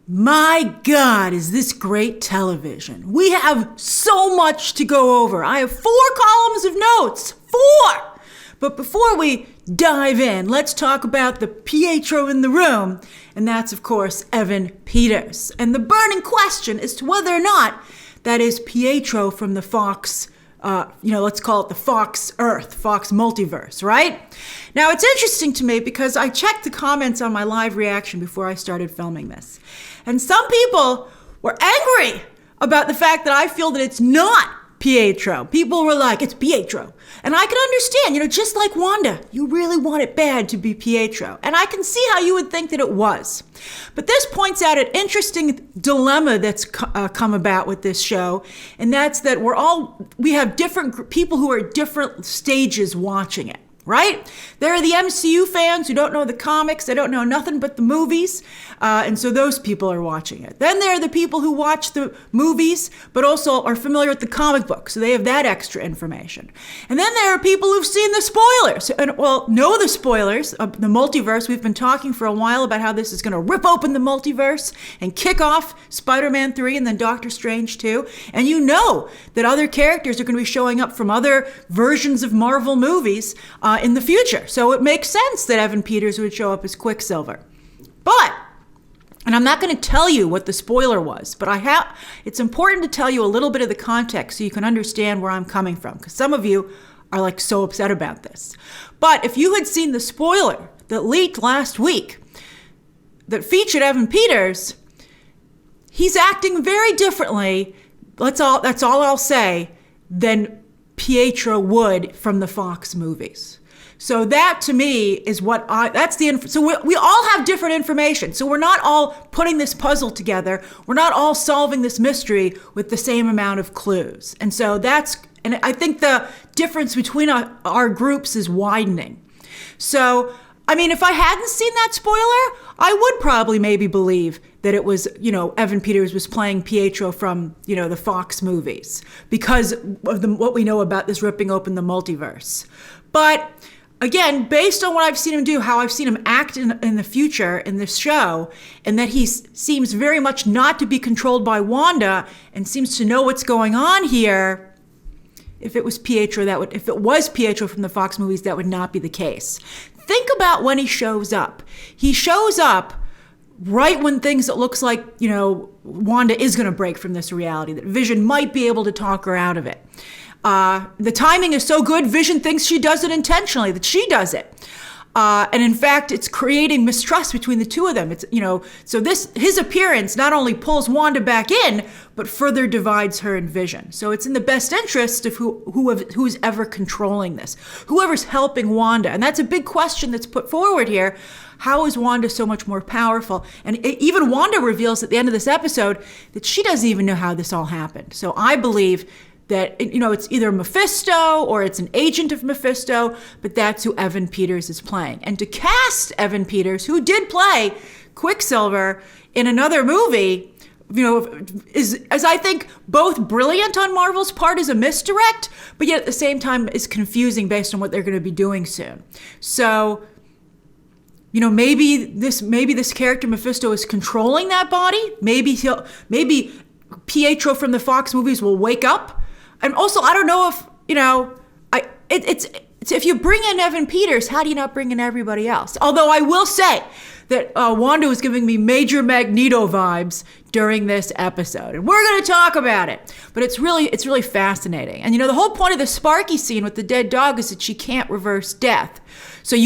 My God, is this great television. We have so much to go over. I have 4 columns of notes. 4! But before we dive in, let's talk about the Pietro in the room. And that's, of course, Evan Peters. And the burning question as to whether or not that is Pietro from the Fox, let's call it the Fox Earth, Fox multiverse, right? Now, it's interesting to me because I checked the comments on my live reaction before I started filming this. And some people were angry about the fact that I feel that it's not Pietro. People were like, it's Pietro. And I can understand, just like Wanda, you really want it bad to be Pietro. And I can see how you would think that it was. But this points out an interesting dilemma that's come about with this show. And that's that we have different people who are at different stages watching it. Right? There are the MCU fans who don't know the comics. They don't know nothing but the movies. And so those people are watching it. Then there are the people who watch the movies, but also are familiar with the comic book. So they have that extra information. And then there are people who've seen the spoilers and, know the spoilers of the multiverse. We've been talking for a while about how this is going to rip open the multiverse and kick off Spider-Man 3 and then Doctor Strange 2. And you know that other characters are going to be showing up from other versions of Marvel movies in the future. So it makes sense that Evan Peters would show up as Quicksilver. And I'm not going to tell you what the spoiler was, but it's important to tell you a little bit of the context so you can understand where I'm coming from, because some of you are so upset about this. But if you had seen the spoiler that leaked last week that featured Evan Peters, he's acting very differently, that's all I'll say, than Pietro would from the Fox movies. So that to me is so we all have different information. So we're not all putting this puzzle together. We're not all solving this mystery with the same amount of clues. And so and I think the difference between our groups is widening. So, if I hadn't seen that spoiler, I would probably maybe believe that it was, Evan Peters was playing Pietro from, the Fox movies because of what we know about this ripping open the multiverse. But again, based on what I've seen him do, how I've seen him act in the future in this show, and that he seems very much not to be controlled by Wanda and seems to know what's going on here, if it was Pietro from the Fox movies, that would not be the case. Think about when he shows up. He shows up right when things it looks like, Wanda is going to break from this reality, that Vision might be able to talk her out of it. The timing is so good, Vision thinks she does it intentionally, that she does it. And in fact, it's creating mistrust between the two of them. So his appearance not only pulls Wanda back in, but further divides her and Vision. So it's in the best interest of who's ever controlling this, whoever's helping Wanda. And that's a big question that's put forward here. How is Wanda so much more powerful? And even Wanda reveals at the end of this episode that she doesn't even know how this all happened. So I believe that, it's either Mephisto or it's an agent of Mephisto, but that's who Evan Peters is playing. And to cast Evan Peters, who did play Quicksilver in another movie, is I think both brilliant on Marvel's part as a misdirect, but yet at the same time is confusing based on what they're going to be doing soon. So, maybe this character Mephisto is controlling that body. Maybe Pietro from the Fox movies will wake up. And also, I don't know if, it's if you bring in Evan Peters, how do you not bring in everybody else? Although I will say that Wanda was giving me major Magneto vibes during this episode. And we're going to talk about it. But it's really fascinating. And the whole point of the Sparky scene with the dead dog is that she can't reverse death. So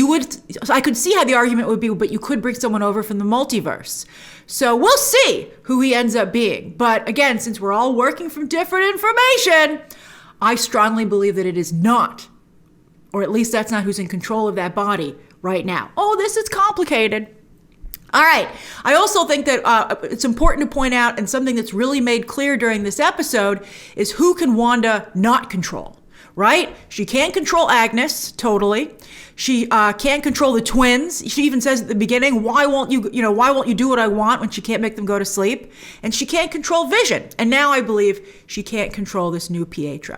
I could see how the argument would be, but you could bring someone over from the multiverse. So we'll see who he ends up being. But again, since we're all working from different information, I strongly believe that it is not, or at least that's not who's in control of that body right now. Oh, this is complicated. All right. I also think that it's important to point out, and something that's really made clear during this episode, is who can Wanda not control, right? She can't control Agnes, totally. She can't control the twins. She even says at the beginning, why won't you do what I want when she can't make them go to sleep? And she can't control Vision. And now I believe she can't control this new Pietro.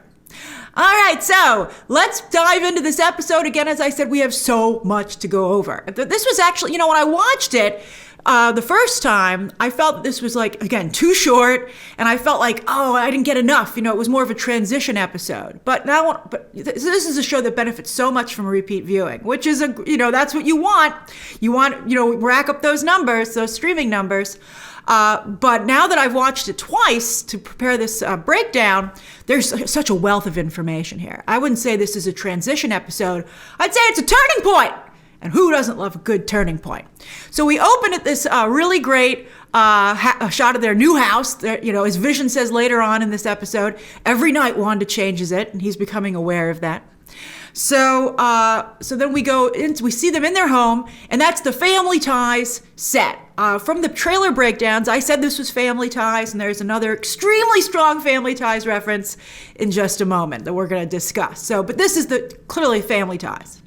All right, so let's dive into this episode. Again, as I said, we have so much to go over. This was actually, when I watched it, The first time, I felt this was like, again, too short, and I felt like, oh, I didn't get enough. It was more of a transition episode. But this is a show that benefits so much from repeat viewing, which is that's what you want. You want, rack up those numbers, those streaming numbers. But now that I've watched it twice to prepare this breakdown, there's such a wealth of information here. I wouldn't say this is a transition episode. I'd say it's a turning point. And who doesn't love a good turning point? So we open at this really great shot of their new house. As Vision says later on in this episode, every night Wanda changes it, and he's becoming aware of that. So then we see them in their home, and that's the Family Ties set. From the trailer breakdowns, I said this was Family Ties, and there's another extremely strong Family Ties reference in just a moment that we're going to discuss. But this is clearly Family Ties.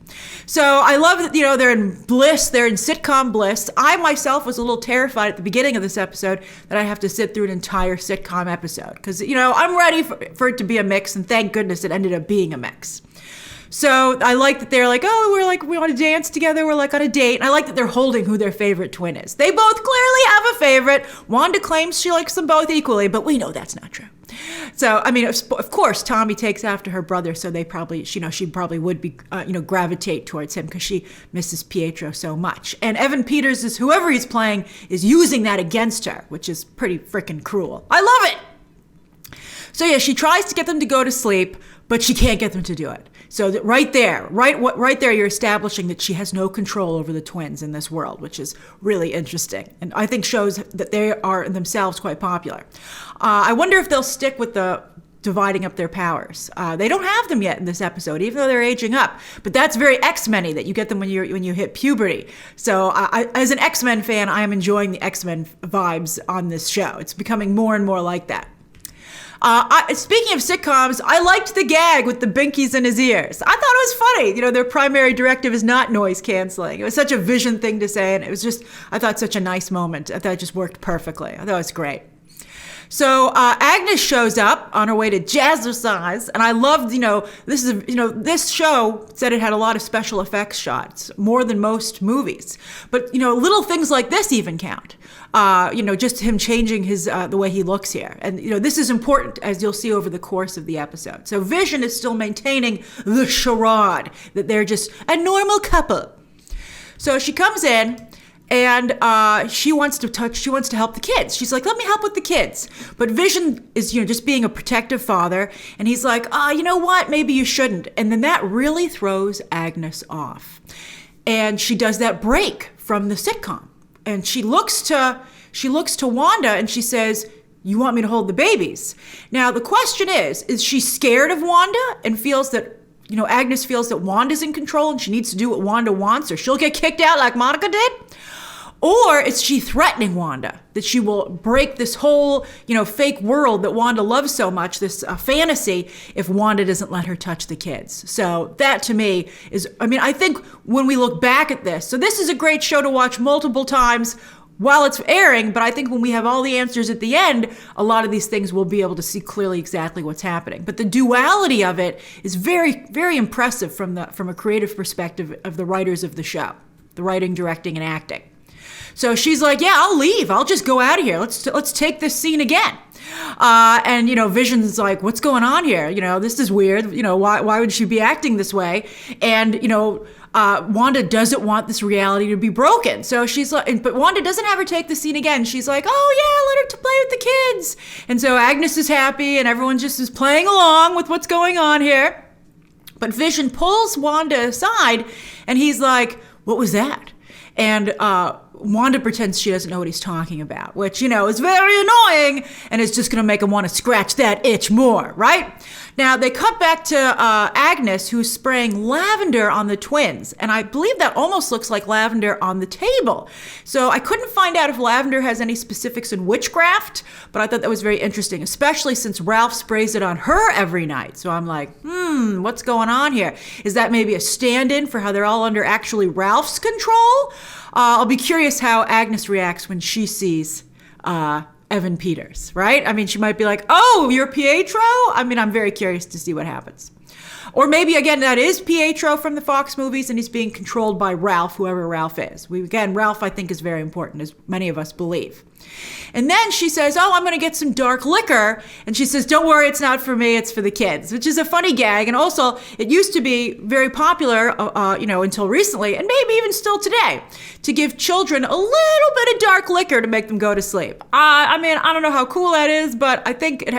So I love that, they're in bliss, they're in sitcom bliss. I myself was a little terrified at the beginning of this episode that I have to sit through an entire sitcom episode because, I'm ready for it to be a mix, and thank goodness it ended up being a mix. So I like that they're like, we want to dance together, we're like on a date. And I like that they're holding who their favorite twin is. They both clearly have a favorite. Wanda claims she likes them both equally, but we know that's not true. So, of course, Tommy takes after her brother, so they probably, she probably would be, gravitate towards him because she misses Pietro so much. And Evan Peters whoever he's playing is using that against her, which is pretty freaking cruel. I love it. So yeah, she tries to get them to go to sleep, but she can't get them to do it. So right there, you're establishing that she has no control over the twins in this world, which is really interesting. And I think shows that they are themselves quite popular. I wonder if they'll stick with the dividing up their powers. They don't have them yet in this episode, even though they're aging up. But that's very X-Men-y that you get them when you hit puberty. So as an X-Men fan, I am enjoying the X-Men vibes on this show. It's becoming more and more like that. Speaking of sitcoms, I liked the gag with the binkies in his ears. I thought it was funny. Their primary directive is not noise canceling. It was such a Vision thing to say, and it was just, I thought, such a nice moment. I thought it just worked perfectly. I thought it was great. So Agnes shows up on her way to jazzercise, and I loved, this show said it had a lot of special effects shots, more than most movies. But, little things like this even count. Just him changing the way he looks here. And, this is important, as you'll see over the course of the episode. So Vision is still maintaining the charade that they're just a normal couple. So she comes in, and she wants to help the kids. She's like, let me help with the kids. But Vision is, just being a protective father. And he's like, you know what? Maybe you shouldn't. And then that really throws Agnes off. And she does that break from the sitcom. And she looks to Wanda and she says, you want me to hold the babies? Now, the question is she scared of Wanda and feels that, Agnes feels that Wanda's in control and she needs to do what Wanda wants or she'll get kicked out like Monica did? Or is she threatening Wanda that she will break this whole, fake world that Wanda loves so much, this fantasy, if Wanda doesn't let her touch the kids? So that to me is, I think when we look back at this, so this is a great show to watch multiple times while it's airing, but I think when we have all the answers at the end, a lot of these things we'll be able to see clearly exactly what's happening. But the duality of it is very, very impressive from a creative perspective of the writers of the show, the writing, directing, and acting. So she's like, yeah, I'll leave. I'll just go out of here. Let's take this scene again. And, Vision's like, what's going on here? This is weird. Why would she be acting this way? And, Wanda doesn't want this reality to be broken. So she's like, but Wanda doesn't have her take the scene again. She's like, oh yeah, let her play with the kids. And so Agnes is happy and everyone just is playing along with what's going on here. But Vision pulls Wanda aside and he's like, what was that? And Wanda pretends she doesn't know what he's talking about, which, is very annoying and is just going to make him want to scratch that itch more, right? Now, they cut back to Agnes, who's spraying lavender on the twins. And I believe that almost looks like lavender on the table. So I couldn't find out if lavender has any specifics in witchcraft, but I thought that was very interesting, especially since Ralph sprays it on her every night. So I'm like, what's going on here? Is that maybe a stand-in for how they're all under actually Ralph's control? I'll be curious how Agnes reacts when she sees Evan Peters, right? I mean, she might be like, oh, you're Pietro? I mean, I'm very curious to see what happens. Or maybe, again, that is Pietro from the Fox movies, and he's being controlled by Ralph, whoever Ralph is. Ralph, I think, is very important, as many of us believe. And then she says, oh, I'm going to get some dark liquor. And she says, don't worry, it's not for me, it's for the kids, which is a funny gag. And also, it used to be very popular, until recently, and maybe even still today, to give children a little bit of dark liquor to make them go to sleep. I mean, I don't know how cool that is, but I think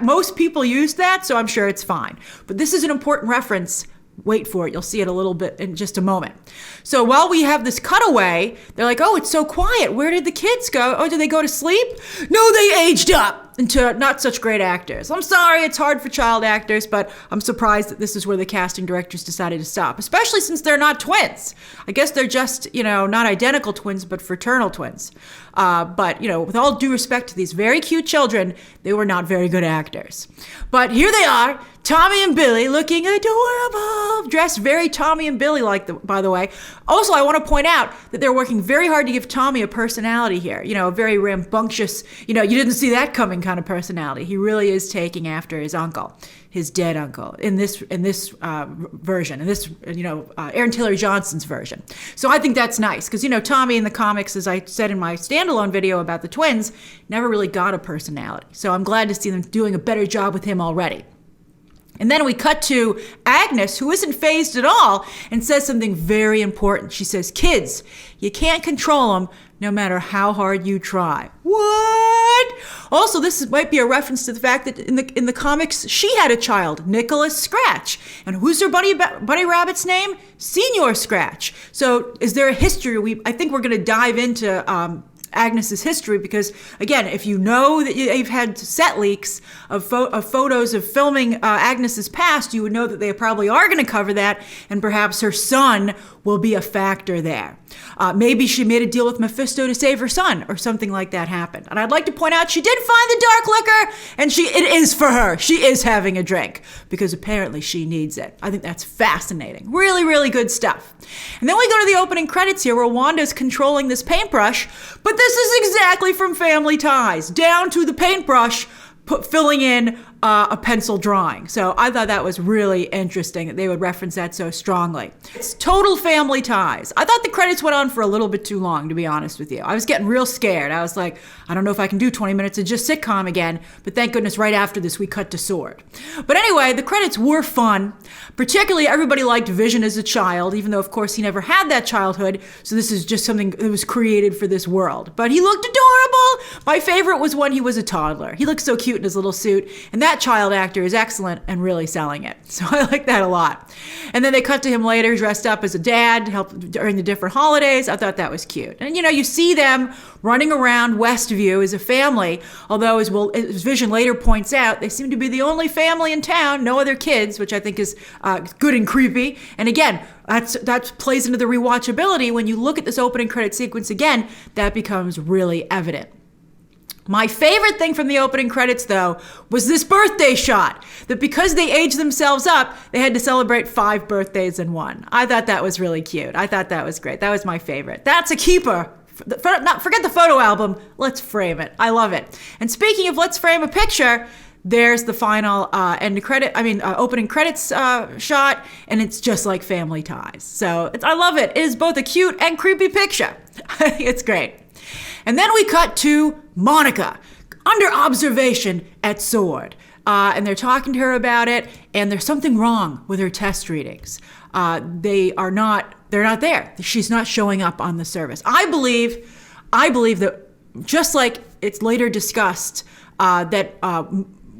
most people use that, so I'm sure it's fine. But this is an important reference. Wait for it. You'll see it a little bit in just a moment. So while we have this cutaway, they're like, oh, it's so quiet. Where did the kids go? Oh, did they go to sleep? No, they aged up into not such great actors. I'm sorry, it's hard for child actors, but I'm surprised that this is where the casting directors decided to stop, especially since they're not twins. I guess they're just, not identical twins, but fraternal twins. But with all due respect to these very cute children, they were not very good actors. But here they are, Tommy and Billy, looking adorable, dressed very Tommy and Billy-like, by the way. Also, I want to point out that they're working very hard to give Tommy a personality here. A very rambunctious, you didn't see that coming kind of personality. He really is taking after his uncle, his dead uncle, in this version, in this, Aaron Taylor Johnson's version. So I think that's nice, because, Tommy in the comics, as I said in my standalone video about the twins, never really got a personality. So I'm glad to see them doing a better job with him already. And then we cut to Agnes, who isn't fazed at all, and says something very important. She says, kids, you can't control them no matter how hard you try. What? Also, this might be a reference to the fact that in the comics, she had a child, Nicholas Scratch. And who's her bunny rabbit's name? Senior Scratch. So is there a history? I think we're going to dive into Agnes's history, because again, if you know that you've had set leaks of photos of filming Agnes's past, you would know that they probably are going to cover that, and perhaps her son will be a factor there. Maybe she made a deal with Mephisto to save her son, or something like that happened. And I'd like to point out she did find the dark liquor, and it is for her. She is having a drink, because apparently she needs it. I think that's fascinating. Really, really good stuff. And then we go to the opening credits here, where Wanda's controlling this paintbrush, but this is exactly from Family Ties, down to the paintbrush, filling in a pencil drawing. So I thought that was really interesting that they would reference that so strongly. It's total Family Ties. I thought the credits went on for a little bit too long, to be honest with you. I was getting real scared. I was like, I don't know if I can do 20 minutes of just sitcom again, but thank goodness right after this we cut to Sword. But anyway, the credits were fun. Particularly, everybody liked Vision as a child, even though, of course, he never had that childhood, so this is just something that was created for this world. But he looked adorable! My favorite was when he was a toddler. He looked so cute in his little suit, and that child actor is excellent and really selling it. So I like that a lot. And then they cut to him later dressed up as a dad to help during the different holidays. I thought that was cute. And you see them running around Westview as a family, although as Vision later points out, they seem to be the only family in town, no other kids, which I think is good and creepy. And again, that plays into the rewatchability. When you look at this opening credit sequence again, that becomes really evident. My favorite thing from the opening credits, though, was this birthday shot. That because they aged themselves up, they had to celebrate 5 birthdays in one. I thought that was really cute. I thought that was great. That was my favorite. That's a keeper. Forget the photo album. Let's frame it. I love it. And speaking of let's frame a picture, there's the final opening credits shot, and it's just like Family Ties. So I love it. It is both a cute and creepy picture. It's great. And then we cut to Monica under observation at Sword. And they're talking to her about it, and there's something wrong with her test readings. They're not there. She's not showing up on the service. I believe that just like it's later discussed that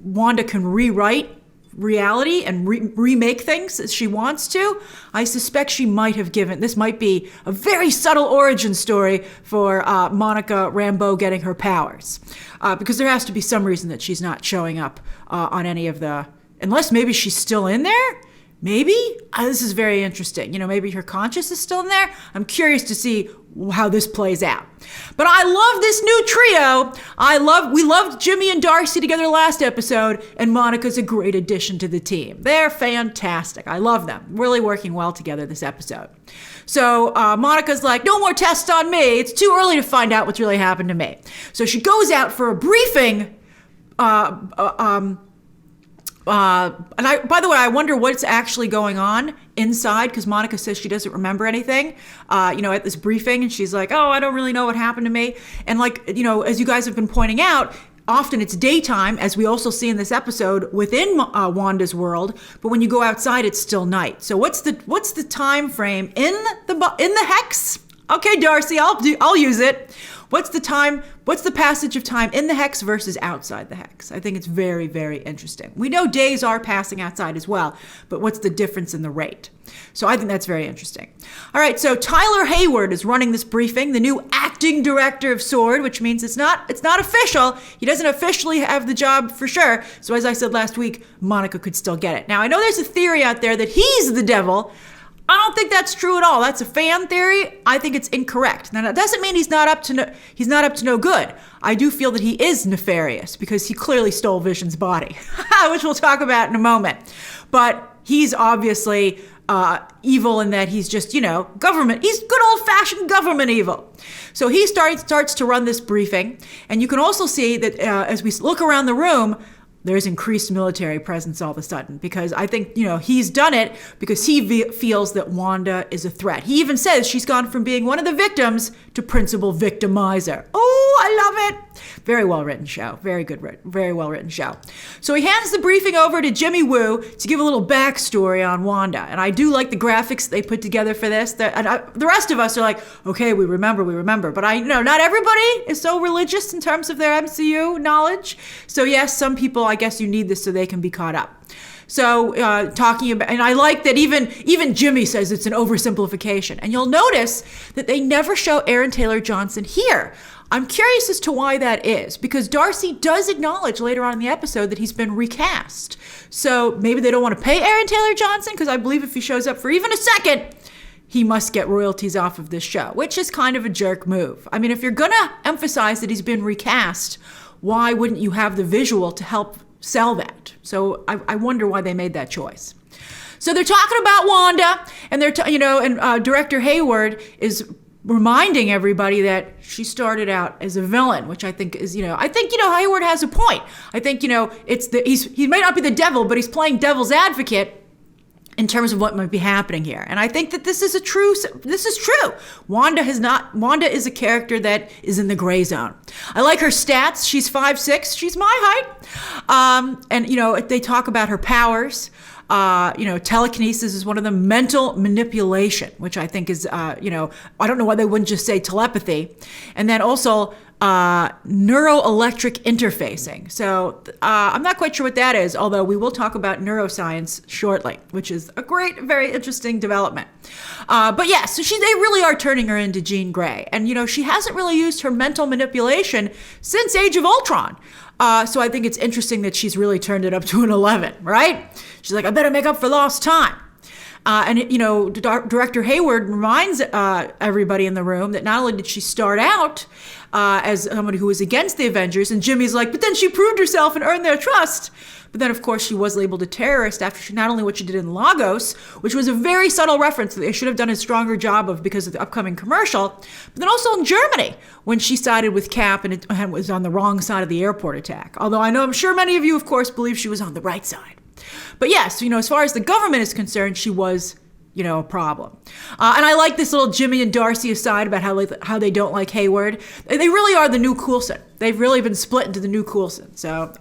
Wanda can rewrite reality and remake things as she wants to, I suspect she might have this might be a very subtle origin story for Monica Rambeau getting her powers. Because there has to be some reason that she's not showing up on any of unless maybe she's still in there. maybe this is very interesting. Maybe her conscience is still in there. I'm curious to see how this plays out. But I love this new trio. We loved Jimmy and Darcy together last episode, and Monica's a great addition to the team. They're fantastic. I love them. Really working well together this episode. So Monica's like, no more tests on me. It's too early to find out what's really happened to me. So she goes out for a briefing. By the way, I wonder what's actually going on inside, because Monica says she doesn't remember anything, at this briefing. And she's like, oh, I don't really know what happened to me. And as you guys have been pointing out, often it's daytime, as we also see in this episode within Wanda's world. But when you go outside, it's still night. So what's the time frame in the hex? Okay, Darcy, I'll use it. What's the passage of time in the hex versus outside the hex? I think it's very, very interesting. We know days are passing outside as well, but what's the difference in the rate? So I think that's very interesting. All right, so Tyler Hayward is running this briefing, the new acting director of S.W.O.R.D., which means it's not official. He doesn't officially have the job for sure. So as I said last week, Monica could still get it. Now, I know there's a theory out there that he's the devil. I don't think that's true at all. That's a fan theory. I think it's incorrect. Now, that doesn't mean he's not up to no good. I do feel that he is nefarious because he clearly stole Vision's body, which we'll talk about in a moment. But he's obviously evil in that he's just, government. He's good old-fashioned government evil. So he starts to run this briefing. And you can also see that as we look around the room, there's increased military presence all of a sudden, because I think, he's done it because he feels that Wanda is a threat. He even says she's gone from being one of the victims to principal victimizer. Oh, I love it. Very well written show. Very good, very well written show. So he hands the briefing over to Jimmy Woo to give a little backstory on Wanda. And I do like the graphics they put together for this. The rest of us are like, okay, we remember. But I know not everybody is so religious in terms of their MCU knowledge. So yes, some people, I guess you need this so they can be caught up. So talking about, and I like that even Jimmy says it's an oversimplification. And you'll notice that they never show Aaron Taylor Johnson here. I'm curious as to why that is, because Darcy does acknowledge later on in the episode that he's been recast. So maybe they don't want to pay Aaron Taylor Johnson, because I believe if he shows up for even a second, he must get royalties off of this show, which is kind of a jerk move. I mean, if you're going to emphasize that he's been recast, why wouldn't you have the visual to help sell that? So I wonder why they made that choice. So they're talking about Wanda, and Director Hayward is reminding everybody that she started out as a villain, which I think is, Hayward has a point. I think, he may not be the devil, but he's playing devil's advocate in terms of what might be happening here. And I think that this is true. Wanda is a character that is in the gray zone. I like her stats. She's 5'6". She's my height. And they talk about her powers. Telekinesis is one of them. Mental manipulation, which I think is, I don't know why they wouldn't just say telepathy. And then also neuroelectric interfacing. So I'm not quite sure what that is, although we will talk about neuroscience shortly, which is a great, very interesting development. But yeah, so they really are turning her into Jean Grey. And, she hasn't really used her mental manipulation since Age of Ultron. So I think it's interesting that she's really turned it up to an 11, right? She's like, I better make up for lost time. Director Hayward reminds everybody in the room that not only did she start out as somebody who was against the Avengers, and Jimmy's like, but then she proved herself and earned their trust. But then, of course, she was labeled a terrorist after not only what she did in Lagos, which was a very subtle reference that they should have done a stronger job of because of the upcoming commercial, but then also in Germany when she sided with Cap and it was on the wrong side of the airport attack. Although I'm sure many of you, of course, believe she was on the right side. But yes, as far as the government is concerned, she was, a problem. And I like this little Jimmy and Darcy aside about how they don't like Hayward. They really are the new Coulson. They've really been split into the new Coulson. So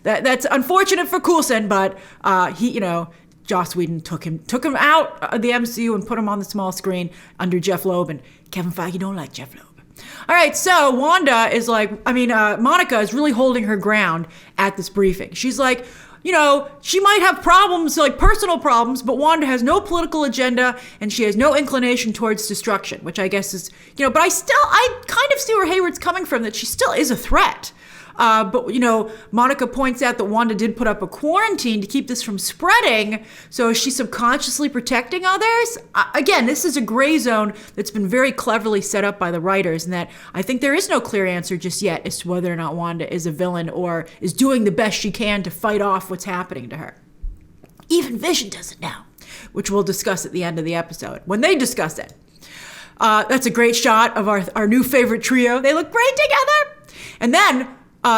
that's unfortunate for Coulson, but Joss Whedon took him out of the MCU and put him on the small screen under Jeff Loeb, and Kevin Feige don't like Jeff Loeb. All right, so Wanda is Monica is really holding her ground at this briefing. She's like, she might have problems, like personal problems, but Wanda has no political agenda and she has no inclination towards destruction, which I guess is, but I kind of see where Hayward's coming from, that she still is a threat. But, Monica points out that Wanda did put up a quarantine to keep this from spreading. So is she subconsciously protecting others? Again, this is a gray zone that's been very cleverly set up by the writers, and that I think there is no clear answer just yet as to whether or not Wanda is a villain or is doing the best she can to fight off what's happening to her. Even Vision doesn't know, which we'll discuss at the end of the episode when they discuss it. That's a great shot of our new favorite trio. They look great together. And then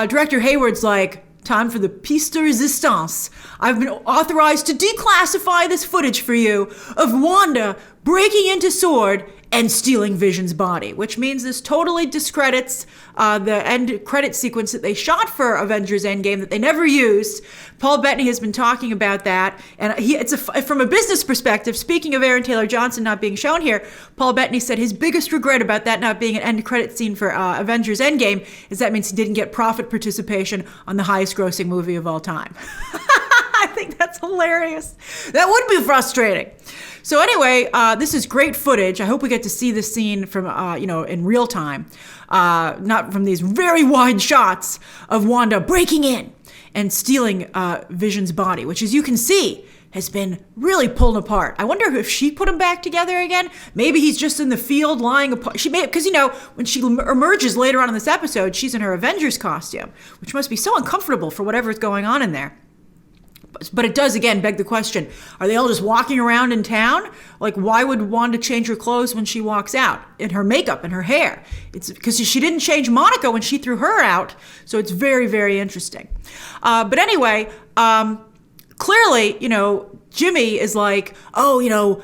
Director Hayward's like, time for the piece de resistance. I've been authorized to declassify this footage for you of Wanda breaking into S.W.O.R.D. and stealing Vision's body, which means this totally discredits the end credit sequence that they shot for Avengers Endgame that they never used. Paul Bettany has been talking about that, and from a business perspective, speaking of Aaron Taylor Johnson not being shown here, Paul Bettany said his biggest regret about that not being an end credit scene for Avengers Endgame is that means he didn't get profit participation on the highest grossing movie of all time. I think that's hilarious. That would be frustrating. So anyway, this is great footage. I hope we get to see this scene from, in real time, not from these very wide shots of Wanda breaking in and stealing Vision's body, which, as you can see, has been really pulled apart. I wonder if she put him back together again. Maybe he's just in the field lying apart. She may, because when she emerges later on in this episode, she's in her Avengers costume, which must be so uncomfortable for whatever's going on in there. But it does, again, beg the question, are they all just walking around in town? Like, why would Wanda change her clothes when she walks out? And her makeup and her hair? It's because she didn't change Monica when she threw her out. So it's very, very interesting. But anyway, clearly, Jimmy is like, Wanda,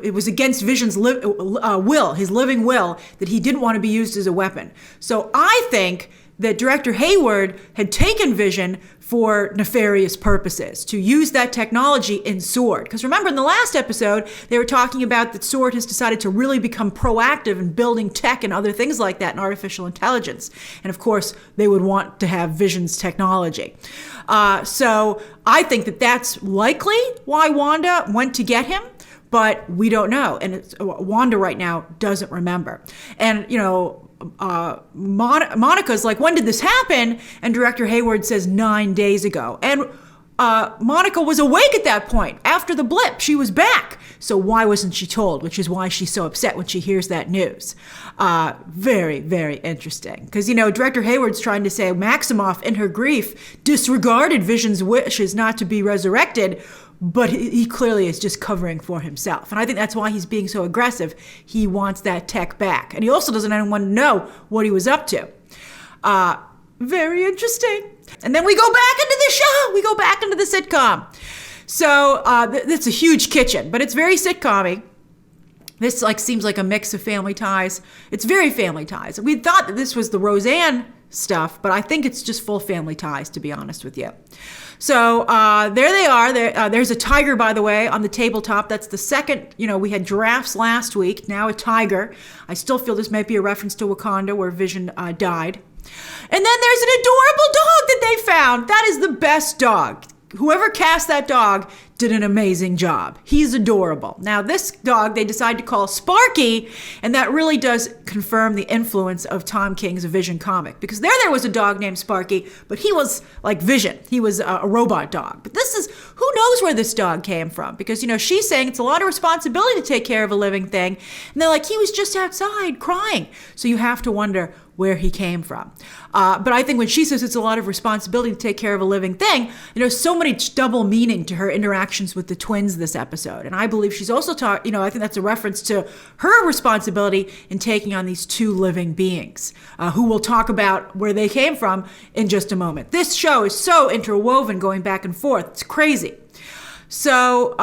it was against Vision's will, his living will, that he didn't want to be used as a weapon. So I think that Director Hayward had taken Vision for nefarious purposes, to use that technology in S.W.O.R.D. Because remember, in the last episode, they were talking about that S.W.O.R.D. has decided to really become proactive in building tech and other things like that in artificial intelligence. And of course, they would want to have Vision's technology. So I think that that's likely why Wanda went to get him, but we don't know. And Wanda right now doesn't remember. And, Monica's like, when did this happen? And Director Hayward says 9 days ago. And Monica was awake at that point. After the blip, she was back. So why wasn't she told? Which is why she's so upset when she hears that news. Very, very interesting. Because, Director Hayward's trying to say Maximoff, in her grief, disregarded Vision's wishes not to be resurrected, but he clearly is just covering for himself. And I think that's why he's being so aggressive. He wants that tech back. And he also doesn't want to know what he was up to. Very interesting. And then we go back into the show. We go back into the sitcom. So it's a huge kitchen, but it's very sitcom-y. This seems like a mix of Family Ties. It's very Family Ties. We thought that this was the Roseanne stuff, but I think it's just full Family Ties, to be honest with you. So there they are. There's a tiger, by the way, on the tabletop. That's the second, we had giraffes last week, now a tiger. I still feel this might be a reference to Wakanda, where Vision died. And then there's an adorable dog that they found. That is the best dog. Whoever cast that dog did an amazing job. He's adorable. Now, this dog they decided to call Sparky, and that really does confirm the influence of Tom King's Vision comic, because there was a dog named Sparky, but he was like Vision. He was a robot dog. But who knows where this dog came from? Because, she's saying it's a lot of responsibility to take care of a living thing, and they're like, he was just outside crying. So you have to wonder where he came from. But I think when she says it's a lot of responsibility to take care of a living thing, so many double meaning to her interactions with the twins this episode. And I believe she's also I think that's a reference to her responsibility in taking on these two living beings, who we'll talk about where they came from in just a moment. This show is so interwoven, going back and forth. It's crazy. So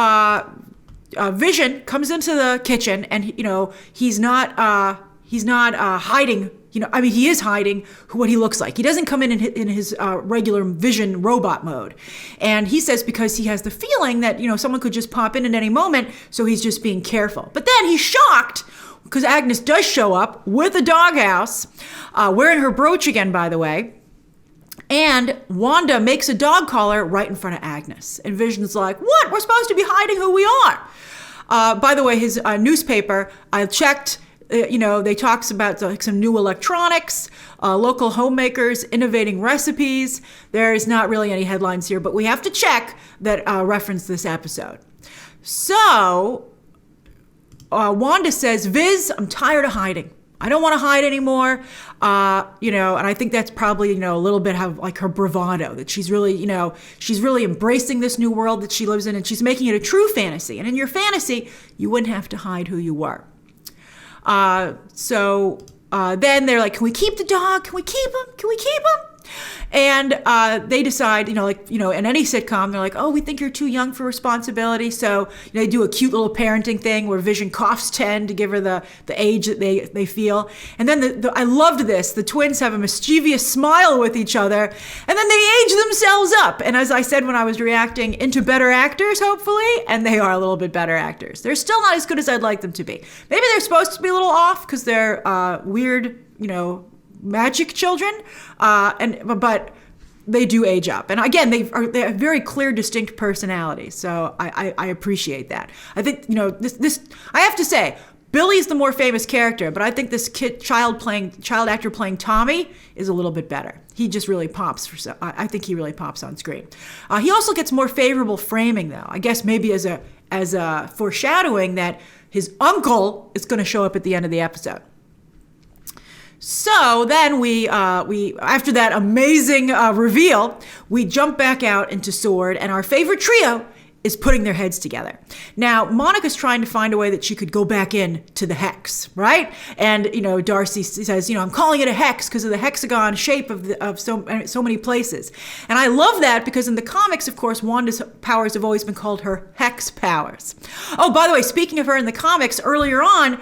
Vision comes into the kitchen, and he's not hiding. He is hiding what he looks like. He doesn't come in his regular Vision robot mode. And he says because he has the feeling that, someone could just pop in at any moment, so he's just being careful. But then he's shocked because Agnes does show up with a doghouse, wearing her brooch again, by the way. And Wanda makes a dog collar right in front of Agnes. And Vision's like, what? We're supposed to be hiding who we are. By the way, his newspaper, I checked, they talks about like some new electronics, local homemakers innovating recipes. There's not really any headlines here, but we have to check that reference this episode. So Wanda says, Viz, I'm tired of hiding. I don't want to hide anymore. And I think that's probably, a little bit of like her bravado, that she's really embracing this new world that she lives in, and she's making it a true fantasy. And in your fantasy, you wouldn't have to hide who you were. So then they're like, can we keep the dog? Can we keep him? Can we keep him? And they decide, in any sitcom, they're like, oh, we think you're too young for responsibility. So they do a cute little parenting thing where Vision coughs 10 to give her the age that they feel. And then I loved this. The twins have a mischievous smile with each other, and then they age themselves up. And as I said when I was reacting, into better actors, hopefully, and they are a little bit better actors. They're still not as good as I'd like them to be. Maybe they're supposed to be a little off because they're weird, magic children, but they do age up. And again, they have very clear, distinct personalities. So I appreciate that. I think, this I have to say, Billy's the more famous character, but I think this child actor playing Tommy is a little bit better. He just really pops I think he really pops on screen. He also gets more favorable framing, though. I guess maybe as a foreshadowing that his uncle is going to show up at the end of the episode. So then we after that amazing reveal, we jump back out into S.W.O.R.D., and our favorite trio is putting their heads together. Now, Monica's trying to find a way that she could go back in to the hex, right? And, Darcy says, I'm calling it a hex because of the hexagon shape of so many places. And I love that because in the comics, of course, Wanda's powers have always been called her hex powers. Oh, by the way, speaking of her in the comics, earlier on,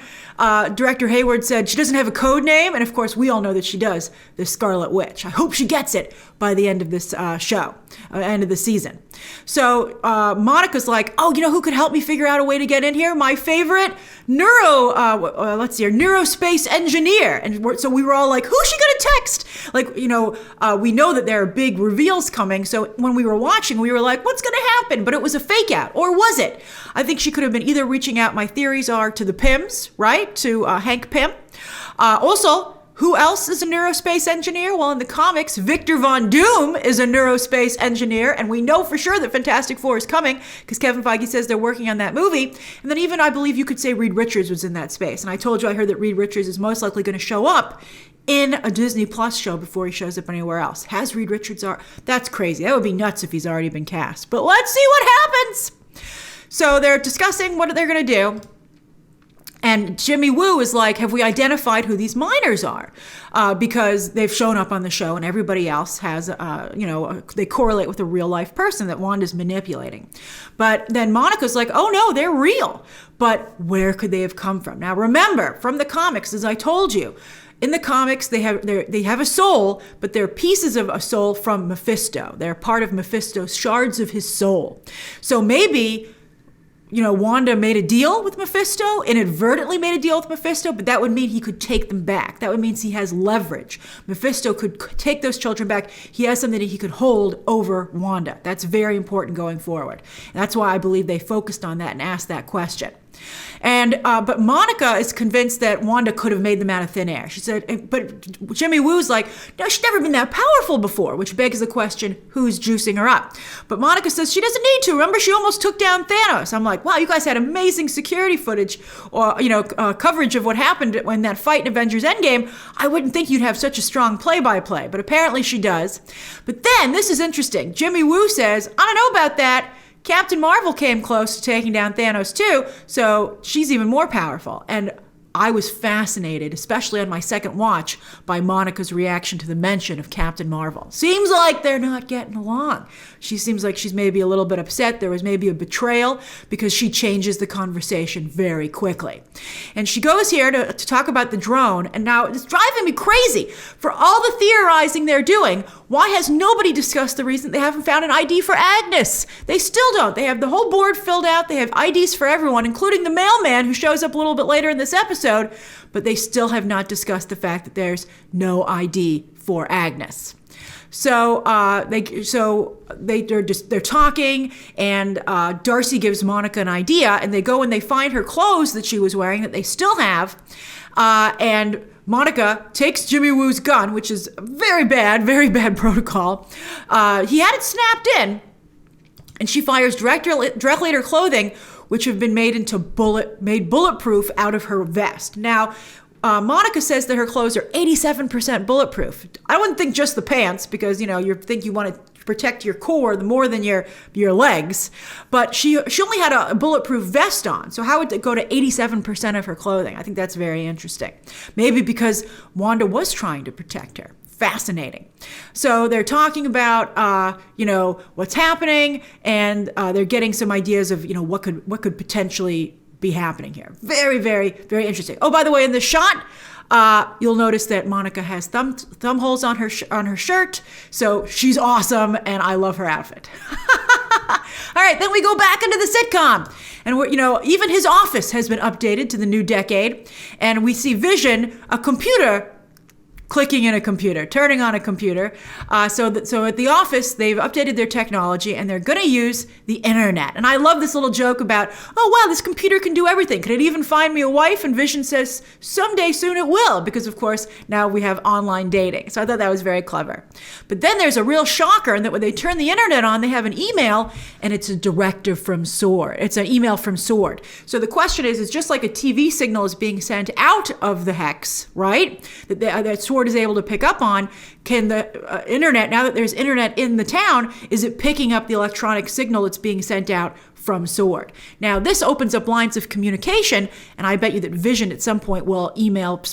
Director Hayward said she doesn't have a code name, and of course we all know that she does, the Scarlet Witch. I hope she gets it by the end of this show, end of the season. So Monica's like, oh, who could help me figure out a way to get in here? My favorite neurospace engineer. And so we were all like, who's she gonna text? Like, we know that there are big reveals coming. So when we were watching, we were like, what's gonna happen? But it was a fake out, or was it? I think she could have been either reaching out, my theories are, to the Pyms, right? To Hank Pym. Also, who else is a neurospace engineer? Well, in the comics, Victor Von Doom is a neurospace engineer, and we know for sure that Fantastic Four is coming because Kevin Feige says they're working on that movie. And then even, I believe you could say Reed Richards was in that space. And I told you I heard that Reed Richards is most likely going to show up in a Disney Plus show before he shows up anywhere else. Has Reed Richards that's crazy. That would be nuts if he's already been cast. But let's see what happens. So they're discussing what they're going to do. And Jimmy Woo is like, have we identified who these miners are? Because they've shown up on the show and everybody else has, they correlate with a real life person that Wanda's manipulating. But then Monica's like, oh no, they're real. But where could they have come from? Now remember, from the comics, as I told you, in the comics, they have a soul, but they're pieces of a soul from Mephisto. They're part of Mephisto's shards of his soul. So maybe, Wanda made a deal with Mephisto, inadvertently made a deal with Mephisto, but that would mean he could take them back. That would mean he has leverage. Mephisto could take those children back. He has something that he could hold over Wanda. That's very important going forward. And that's why I believe they focused on that and asked that question. And but Monica is convinced that Wanda could have made them out of thin air. She said, but Jimmy Woo's like, no, she's never been that powerful before, which begs the question, who's juicing her up? But Monica says she doesn't need to. Remember, she almost took down Thanos. I'm like, wow, you guys had amazing security footage or coverage of what happened when that fight in Avengers Endgame. I wouldn't think you'd have such a strong play-by-play, but apparently she does. But then this is interesting. Jimmy Woo says, I don't know about that. Captain Marvel came close to taking down Thanos too, so she's even more powerful. And I was fascinated, especially on my second watch, by Monica's reaction to the mention of Captain Marvel. Seems like they're not getting along. She seems like she's maybe a little bit upset. There was maybe a betrayal because she changes the conversation very quickly. And she goes here to talk about the drone, and now it's driving me crazy. For all the theorizing they're doing, why has nobody discussed the reason they haven't found an ID for Agnes? They still don't. They have the whole board filled out. They have IDs for everyone, including the mailman who shows up a little bit later in this episode, but they still have not discussed the fact that there's no ID for Agnes. So they're talking, and Darcy gives Monica an idea, and they go and they find her clothes that she was wearing that they still have, And Monica takes Jimmy Woo's gun, which is very bad protocol. He had it snapped in, and she fires directly at her clothing, which have been made bulletproof out of her vest. Now, Monica says that her clothes are 87% bulletproof. I wouldn't think just the pants, because you think you want to protect your core more than your legs, but she only had a bulletproof vest on. So how would it go to 87% of her clothing? I think that's very interesting. Maybe because Wanda was trying to protect her. Fascinating. So they're talking about what's happening, and they're getting some ideas of what could potentially be happening here. Very, very, very interesting. Oh, by the way, in the shot, you'll notice that Monica has thumb holes on her shirt, so she's awesome, and I love her outfit. All right, then we go back into the sitcom, and even his office has been updated to the new decade, and we see Vision, a computer, clicking in a computer, turning on a computer. So at the office, they've updated their technology, and they're going to use the internet. And I love this little joke about, oh, wow, this computer can do everything. Could it even find me a wife? And Vision says, someday soon it will, because, of course, now we have online dating. So I thought that was very clever. But then there's a real shocker, in that when they turn the internet on, they have an email, and it's a directive from SWORD. It's an email from SWORD. So the question is, it's just like a TV signal is being sent out of the hex, right? That SWORD is able to pick up on. Can the internet, now that there's internet in the town, is it picking up the electronic signal that's being sent out from SWORD? Now, this opens up lines of communication, and I bet you that Vision at some point will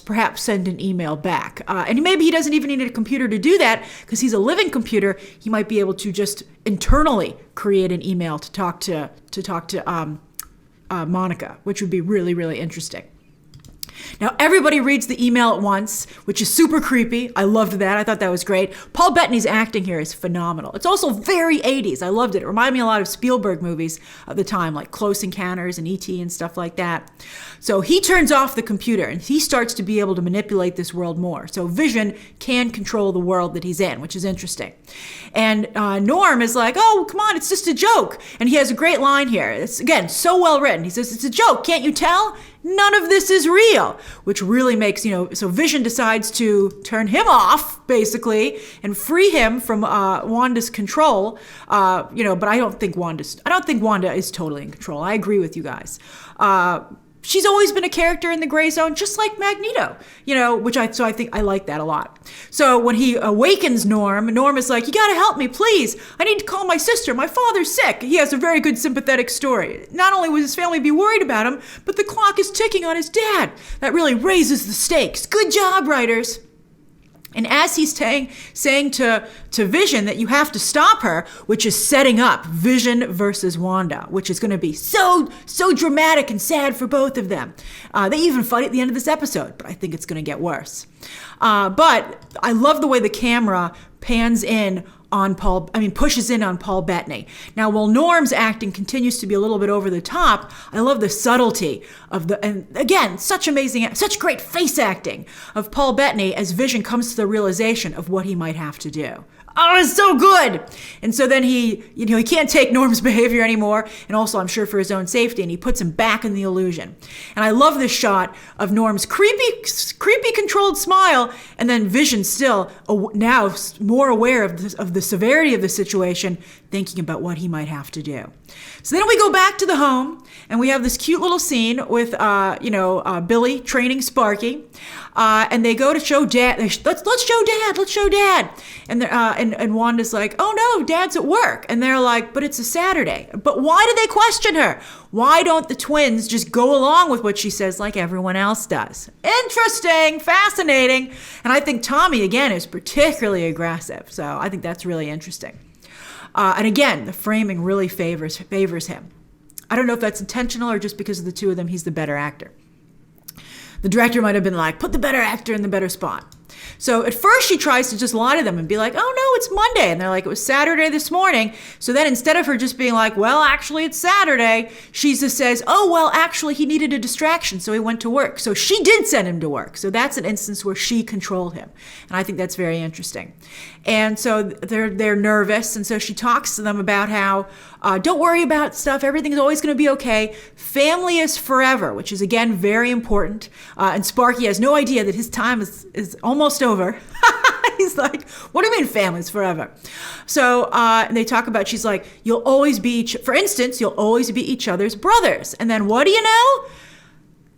perhaps send an email back. And maybe he doesn't even need a computer to do that, because he's a living computer. He might be able to just internally create an email to talk to Monica, which would be really, really interesting. Now, everybody reads the email at once, which is super creepy. I loved that. I thought that was great. Paul Bettany's acting here is phenomenal. It's also very 80s. I loved it. It reminded me a lot of Spielberg movies of the time, like Close Encounters and E.T. and stuff like that. So he turns off the computer, and he starts to be able to manipulate this world more. So Vision can control the world that he's in, which is interesting. And Norm is like, oh, come on, it's just a joke. And he has a great line here. It's, again, so well written. He says, it's a joke. Can't you tell? None of this is real, which really makes, so Vision decides to turn him off, basically, and free him from Wanda's control, but I don't think Wanda is totally in control. I agree with you guys. She's always been a character in the gray zone, just like Magneto, so I think I like that a lot. So when he awakens Norm is like, you gotta help me, please. I need to call my sister. My father's sick. He has a very good sympathetic story. Not only will his family be worried about him, but the clock is ticking on his dad. That really raises the stakes. Good job, writers. And as he's saying to Vision that you have to stop her, which is setting up Vision versus Wanda, which is going to be so dramatic and sad for both of them. They even fight at the end of this episode, but I think it's going to get worse. But I love the way the camera pans in on pushes in on Paul Bettany. Now, while Norm's acting continues to be a little bit over the top, I love the subtlety and again, such great face acting of Paul Bettany as Vision comes to the realization of what he might have to do. Oh, it's so good. And so then he can't take Norm's behavior anymore. And also, I'm sure for his own safety, and he puts him back in the illusion. And I love this shot of Norm's creepy controlled smile. And then Vision still now more aware of the severity of the situation, thinking about what he might have to do. So then we go back to the home, and we have this cute little scene with, Billy training Sparky. And they go to show Dad. Let's show Dad. And Wanda's like, oh no, Dad's at work. And they're like, but it's a Saturday. But why do they question her? Why don't the twins just go along with what she says like everyone else does? Interesting, fascinating. And I think Tommy, again, is particularly aggressive. So I think that's really interesting. And again, the framing really favors him. I don't know if that's intentional or just because of the two of them, he's the better actor. The director might have been like, put the better actor in the better spot. So at first she tries to just lie to them and be like, oh no, it's Monday. And they're like, it was Saturday this morning. So then instead of her just being like, well, actually it's Saturday, she just says, oh, well, actually he needed a distraction, so he went to work. So she did send him to work. So that's an instance where she controlled him. And I think that's very interesting. And so they're nervous. And so she talks to them about how, don't worry about stuff. Everything's always going to be okay. Family is forever, which is, again, very important. And Sparky has no idea that his time is almost over. He's like, what do you mean family's forever? So and they talk about, she's like, you'll always be, for instance, you'll always be each other's brothers. And then what do you know?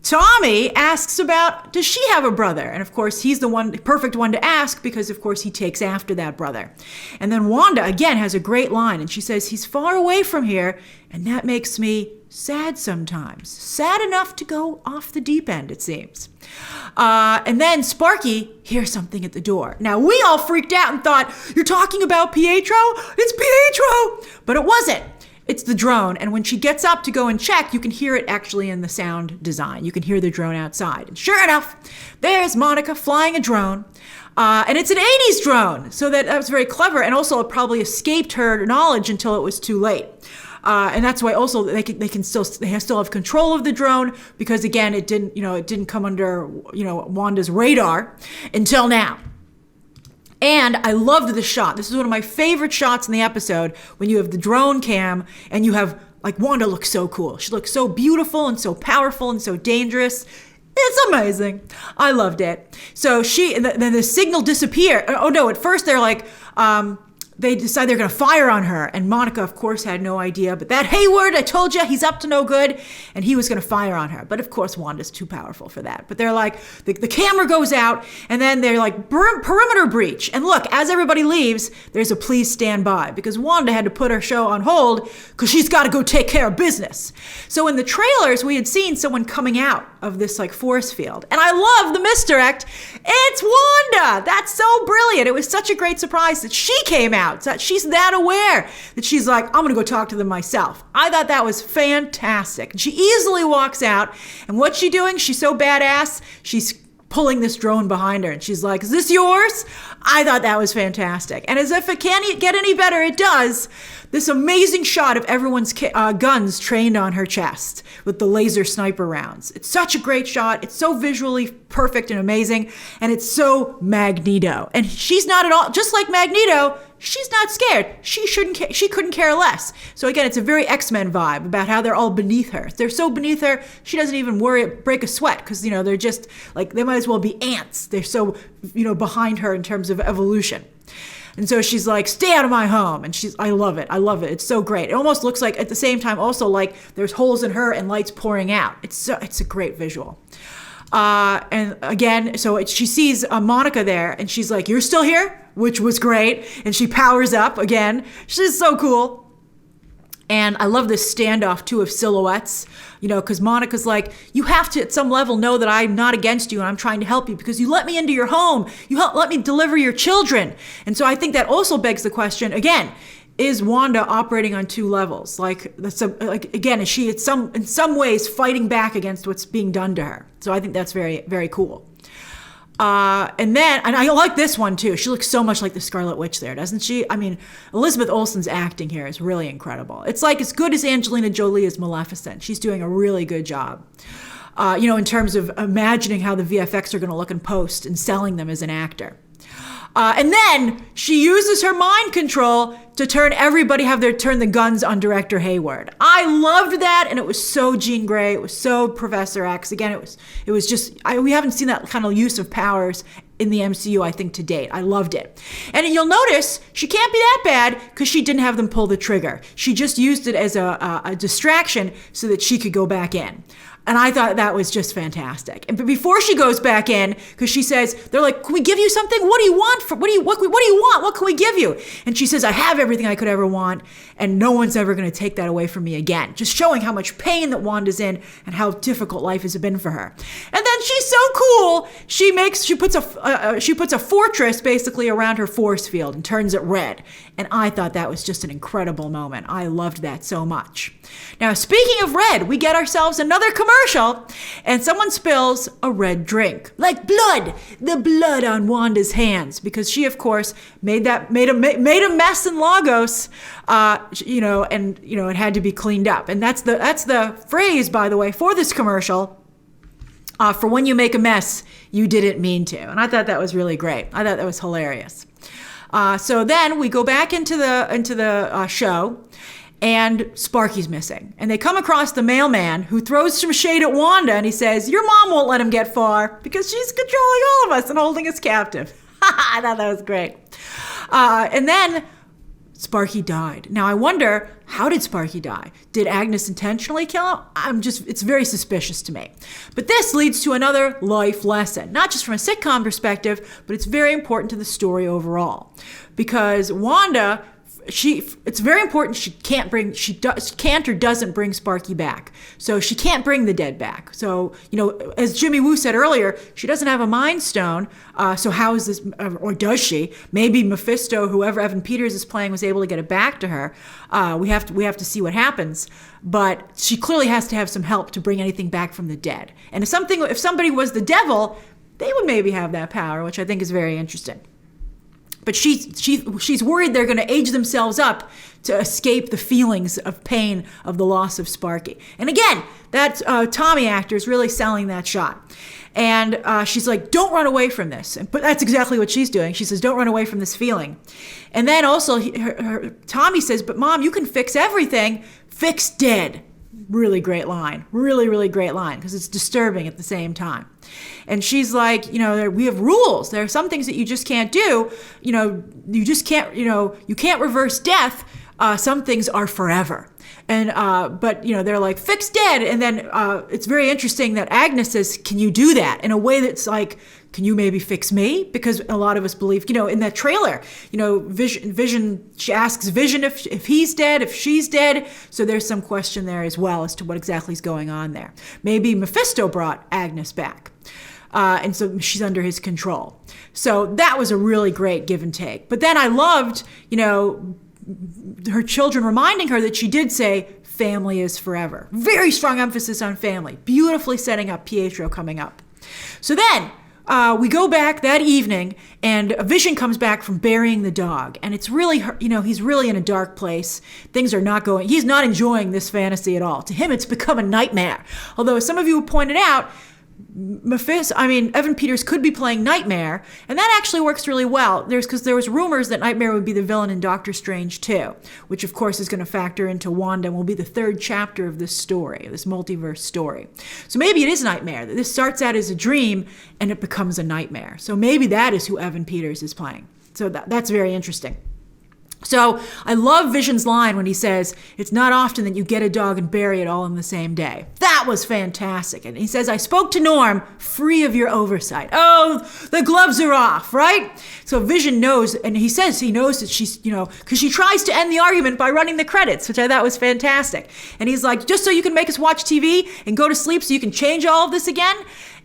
Tommy asks about, does she have a brother? And of course, he's the perfect one to ask because, of course, he takes after that brother. And then Wanda, again, has a great line. And she says, he's far away from here. And that makes me sad sometimes. Sad enough to go off the deep end, it seems. And then Sparky hears something at the door. Now, we all freaked out and thought, you're talking about Pietro? It's Pietro! But it wasn't. It's the drone. And when she gets up to go and check, you can hear it actually in the sound design. You can hear the drone outside. And sure enough, there's Monica flying a drone. And it's an 80s drone. So that was very clever. And also it probably escaped her knowledge until it was too late. And that's why also they still have control of the drone because, again, it didn't come under, Wanda's radar until now. And I loved the shot. This is one of my favorite shots in the episode when you have the drone cam and you have, like, Wanda looks so cool. She looks so beautiful and so powerful and so dangerous. It's amazing. I loved it. So then the signal disappeared. Oh no, at first they're like, they decide they're going to fire on her. And Monica, of course, had no idea. But that Hayward, I told you, he's up to no good. And he was going to fire on her. But of course, Wanda's too powerful for that. But they're like, the camera goes out. And then they're like, perimeter breach. And look, as everybody leaves, there's a please stand by. Because Wanda had to put her show on hold because she's got to go take care of business. So in the trailers, we had seen someone coming out of this like force field. And I love the misdirect. It's Wanda. That's so brilliant. It was such a great surprise that she came out. So she's that aware that she's like, I'm going to go talk to them myself. I thought that was fantastic. And she easily walks out. And what's she doing? She's so badass. She's pulling this drone behind her. And she's like, is this yours? I thought that was fantastic. And as if it can't get any better, it does. This amazing shot of everyone's guns trained on her chest with the laser sniper rounds. It's such a great shot. It's so visually perfect and amazing. And it's so Magneto. And she's not at all, just like Magneto, she's not scared. She couldn't care less. So again, it's a very X-Men vibe about how they're all beneath her. They're so beneath her, she doesn't even break a sweat because, they're just like, they might as well be ants. They're so, behind her in terms of evolution. And so she's like, stay out of my home. And I love it. I love it. It's so great. It almost looks like at the same time also like there's holes in her and lights pouring out. It's a great visual. And again, so she sees Monica there and she's like, you're still here? Which was great. And she powers up again. She's so cool. And I love this standoff, too, of silhouettes, because Monica's like, you have to, at some level, know that I'm not against you and I'm trying to help you because you let me into your home. You let me deliver your children. And so I think that also begs the question, again, is Wanda operating on two levels? Again, is she in some ways fighting back against what's being done to her? So I think that's very, very cool. And I like this one too. She looks so much like the Scarlet Witch there, doesn't she? I mean, Elizabeth Olsen's acting here is really incredible. It's like as good as Angelina Jolie as Maleficent. She's doing a really good job. In terms of imagining how the VFX are going to look in post and selling them as an actor. And then she uses her mind control to turn the guns on Director Hayward. I loved that, and it was so Jean Grey. It was so Professor X. Again, it was just we haven't seen that kind of use of powers in the MCU, I think, to date. I loved it. And you'll notice she can't be that bad because she didn't have them pull the trigger. She just used it as a distraction so that she could go back in. And I thought that was just fantastic. And before she goes back in, because she says, they're like, can we give you something? What do you want? What do you want? What can we give you? And she says, I have everything I could ever want, and no one's ever going to take that away from me again. Just showing how much pain that Wanda's in and how difficult life has been for her. And then she's so cool. She puts a fortress basically around her force field and turns it red. And I thought that was just an incredible moment. I loved that so much. Now, speaking of red, we get ourselves another commercial. commercial, and someone spills a red drink, like blood, the blood on Wanda's hands, because she, of course, made a mess in Lagos, and it had to be cleaned up. And that's the phrase, by the way, for this commercial. For when you make a mess, you didn't mean to. And I thought that was really great. I thought that was hilarious. So then we go back into the show, and Sparky's missing. And they come across the mailman, who throws some shade at Wanda, and he says, your mom won't let him get far because she's controlling all of us and holding us captive. I thought that was great. And then Sparky died. Now I wonder, how did Sparky die? Did Agnes intentionally kill him? It's very suspicious to me. But this leads to another life lesson, not just from a sitcom perspective, but it's very important to the story overall. Because Wanda, it's very important she can't or doesn't bring Sparky back. So she can't bring the dead back. So, as Jimmy Woo said earlier, she doesn't have a Mind Stone. So how is this, or does she? Maybe Mephisto, whoever Evan Peters is playing, was able to get it back to her. We have to see what happens. But she clearly has to have some help to bring anything back from the dead. And if somebody was the devil, they would maybe have that power, which I think is very interesting. But she's worried they're going to age themselves up to escape the feelings of pain of the loss of Sparky. And again, that Tommy actor is really selling that shot. And she's like, don't run away from this. But that's exactly what she's doing. She says, don't run away from this feeling. And then also Tommy says, but Mom, you can fix everything. Fix dead. Really great line. Really, really great line, because it's disturbing at the same time. And she's like, we have rules. There are some things that you just can't do. You just can't, you can't reverse death. Some things are forever. And, but they're like, fix dead. And then it's very interesting that Agnes says, can you do that? In a way that's like, can you maybe fix me? Because a lot of us believe, in that trailer, Vision, she asks Vision if he's dead, if she's dead. So there's some question there as well as to what exactly is going on there. Maybe Mephisto brought Agnes back. And so she's under his control. So that was a really great give and take. But then I loved, her children reminding her that she did say, family is forever. Very strong emphasis on family. Beautifully setting up Pietro coming up. So then we go back that evening, and Vision comes back from burying the dog. And it's really, he's really in a dark place. Things are not going, he's not enjoying this fantasy at all. To him, it's become a nightmare. Although, as some of you pointed out, Evan Peters could be playing Nightmare, and that actually works really well. Because there was rumors that Nightmare would be the villain in Doctor Strange 2, which of course is going to factor into Wanda and will be the third chapter of this story, this multiverse story. So maybe it is Nightmare, that this starts out as a dream and it becomes a nightmare. So maybe that is who Evan Peters is playing. So that's very interesting. So I love Vision's line when he says, it's not often that you get a dog and bury it all in the same day. That was fantastic. And he says, I spoke to Norm, free of your oversight. Oh, the gloves are off, right? So Vision knows, and he says he knows that she's, because she tries to end the argument by running the credits, which I thought was fantastic. And he's like, just so you can make us watch TV and go to sleep so you can change all of this again?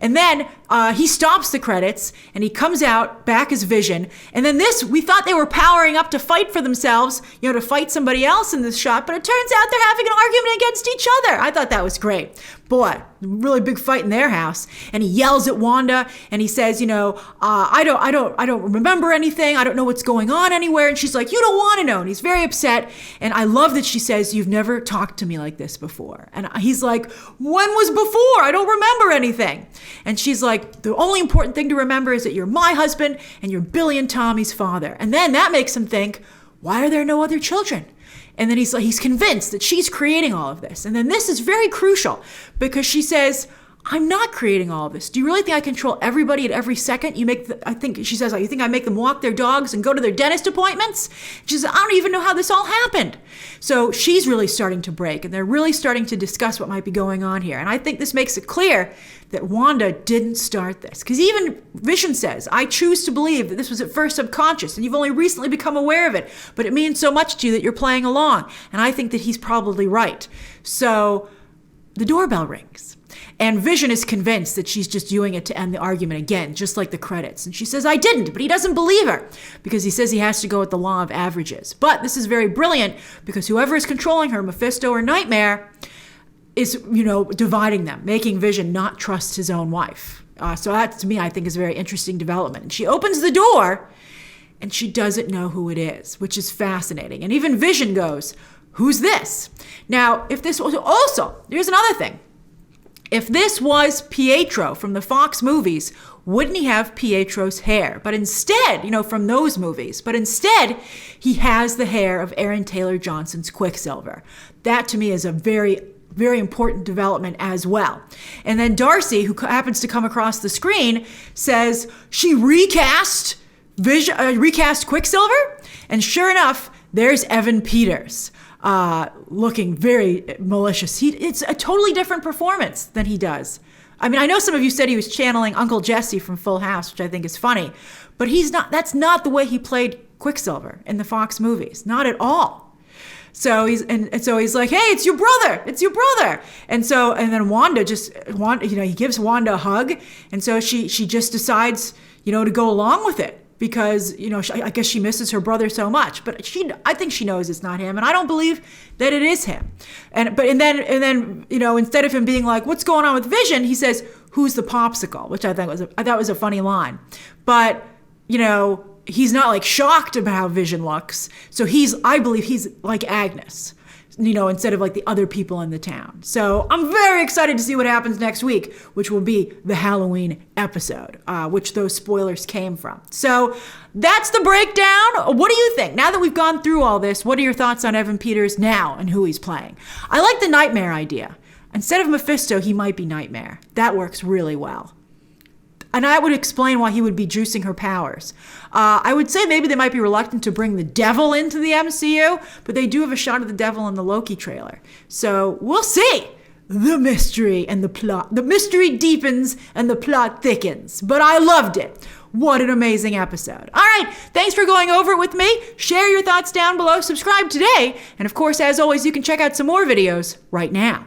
And then he stops the credits, and he comes out back as Vision. And then we thought they were powering up to fight for themselves, to fight somebody else in this shot. But it turns out they're having an argument against each other. I thought that was great. Boy, really big fight in their house. And he yells at Wanda, and he says, I don't remember anything. I don't know what's going on anywhere. And she's like, you don't want to know. And he's very upset. And I love that she says, you've never talked to me like this before. And he's like, when was before? I don't remember anything. And she's like, the only important thing to remember is that you're my husband and you're Billy and Tommy's father. And then that makes him think, why are there no other children? And then he's convinced that she's creating all of this. And then this is very crucial, because she says, I'm not creating all of this. Do you really think I control everybody at every second? She says, you think I make them walk their dogs and go to their dentist appointments? She says, I don't even know how this all happened. So she's really starting to break, and they're really starting to discuss what might be going on here. And I think this makes it clear that Wanda didn't start this. Because even Vision says, I choose to believe that this was at first subconscious, and you've only recently become aware of it, but it means so much to you that you're playing along. And I think that he's probably right. So the doorbell rings. And Vision is convinced that she's just doing it to end the argument again, just like the credits. And she says, I didn't, but he doesn't believe her, because he says he has to go with the law of averages. But this is very brilliant, because whoever is controlling her, Mephisto or Nightmare, is, dividing them, making Vision not trust his own wife. So that, to me, I think is a very interesting development. And she opens the door, and she doesn't know who it is, which is fascinating. And even Vision goes, who's this? Now, if this was also, here's another thing. If this was Pietro from the Fox movies, wouldn't he have Pietro's hair? But instead, from those movies, but instead, he has the hair of Aaron Taylor Johnson's Quicksilver. That, to me, is a very, very important development as well. And then Darcy, who happens to come across the screen, says she recast Quicksilver, and sure enough, there's Evan Peters, looking very malicious. It's a totally different performance than he does. I mean, I know some of you said he was channeling Uncle Jesse from Full House, which I think is funny, but he's not. That's not the way he played Quicksilver in the Fox movies, not at all. So he's like, hey, it's your brother. And then Wanda, he gives Wanda a hug, and so she just decides, to go along with it. Because, I guess she misses her brother so much, but I think she knows it's not him, and I don't believe that it is him. And then instead of him being like, what's going on with Vision, he says, who's the popsicle, which I thought was a funny line. But, he's not like shocked about how Vision looks. So I believe he's like Agnes, instead of like the other people in the town. So I'm very excited to see what happens next week, which will be the Halloween episode, which those spoilers came from. So that's the breakdown. What do you think? Now that we've gone through all this, what are your thoughts on Evan Peters now and who he's playing? I like the Nightmare idea. Instead of Mephisto, he might be Nightmare. That works really well. And that would explain why he would be juicing her powers. I would say maybe they might be reluctant to bring the devil into the MCU, but they do have a shot of the devil in the Loki trailer. So we'll see. The mystery and the plot. The mystery deepens and the plot thickens. But I loved it. What an amazing episode. All right, thanks for going over it with me. Share your thoughts down below. Subscribe today. And of course, as always, you can check out some more videos right now.